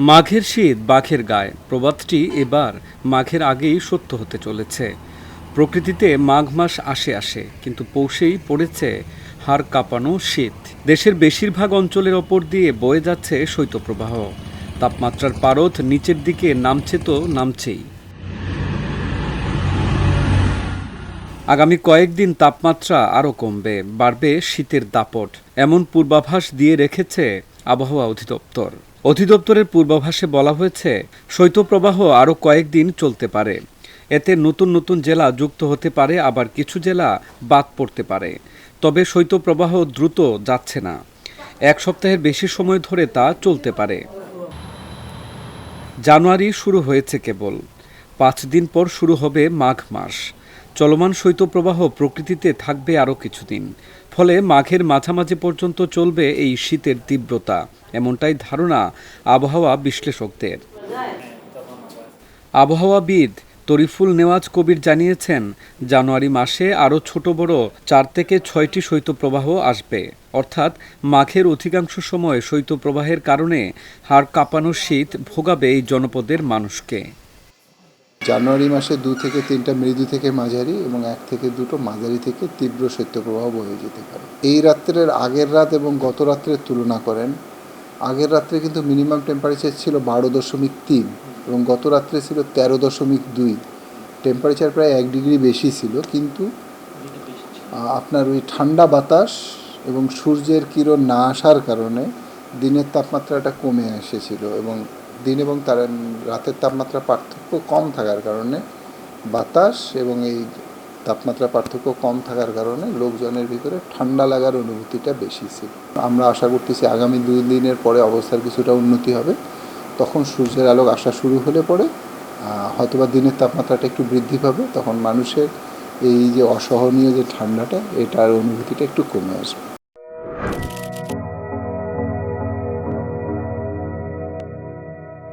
মাঘের শীত বাঘের গায়ে প্রবাদটি এবার মাঘের আগেই সত্য হতে চলেছে। প্রকৃতিতে মাঘ মাস আসে আসে, কিন্তু পৌষেই পড়েছে হাড় কাঁপানো শীত। দেশের বেশিরভাগ অঞ্চলের ওপর দিয়ে বয়ে যাচ্ছে শৈত্যপ্রবাহ। তাপমাত্রার পারদ নিচের দিকে নামছে তো নামছেই। আগামী কয়েকদিন তাপমাত্রা আরও কমবে, বাড়বে শীতের দাপট, এমন পূর্বাভাস দিয়ে রেখেছে আবহাওয়া অধিদপ্তর। অধিদপ্তরের পূর্বাভাসে বলা হয়েছে, শৈত্যপ্রবাহ আরও কয়েকদিন চলতে পারে। এতে নতুন নতুন জেলা যুক্ত হতে পারে, আবার কিছু জেলা বাদ পড়তে পারে। তবে শৈত্যপ্রবাহ দ্রুত যাচ্ছে না। এক সপ্তাহের বেশি সময় ধরে তা চলতে পারে। জানুয়ারি শুরু হয়েছে কেবল, 5 দিন পর শুরু হবে মাঘ মাস। চলমান শৈত্যপ্রবাহ প্রকৃতিতে থাকবে আরও কিছুদিন, ফলে মাঘের মাঝামাঝি পর্যন্ত চলবে এই শীতের তীব্রতা, এমনটাই ধারণা আবহাওয়া বিশ্লেষকদের। আবহাওয়াবিদ তরিফুল নেওয়াজ কবির জানিয়েছেন, জানুয়ারি মাসে আরও ছোট বড় 4 থেকে 6টি শৈত্যপ্রবাহ আসবে। অর্থাৎ মাঘের অধিকাংশ সময় শৈত্যপ্রবাহের কারণে হাড় কাঁপানো শীত ভোগাবে এই জনপদের মানুষকে। জানুয়ারি মাসে 2 থেকে 3টা মৃদু থেকে মাঝারি এবং 1 থেকে 2টো মাঝারি থেকে তীব্র শৈত্যপ্রবাহ বয়ে যেতে পারে। এই রাত্রের আগের রাত এবং গত রাত্রের তুলনা করেন, আগের রাত্রে কিন্তু মিনিমাম টেম্পারেচার ছিল 12.3 এবং গত রাত্রে ছিল 13.2। টেম্পারেচার প্রায় 1 ডিগ্রি বেশি ছিল, কিন্তু আপনার ওই ঠান্ডা বাতাস এবং সূর্যের কিরণ না আসার কারণে দিনের তাপমাত্রাটা কমে এসেছিল এবং দিন এবং তার রাতের তাপমাত্রা পার্থক্য কম থাকার কারণে বাতাস এবং এই তাপমাত্রা পার্থক্য কম থাকার কারণে লোকজনের ভিতরে ঠান্ডা লাগার অনুভূতিটা বেশি ছিল। আমরা আশা করতেছি আগামী 2 দিনের পরে অবস্থার কিছুটা উন্নতি হবে। তখন সূর্যের আলোক আসা শুরু হলে পরে হয়তোবা দিনের তাপমাত্রাটা একটু বৃদ্ধি পাবে, তখন মানুষের এই যে অসহনীয় যে ঠান্ডাটা, এটার অনুভূতিটা একটু কমে আসবে।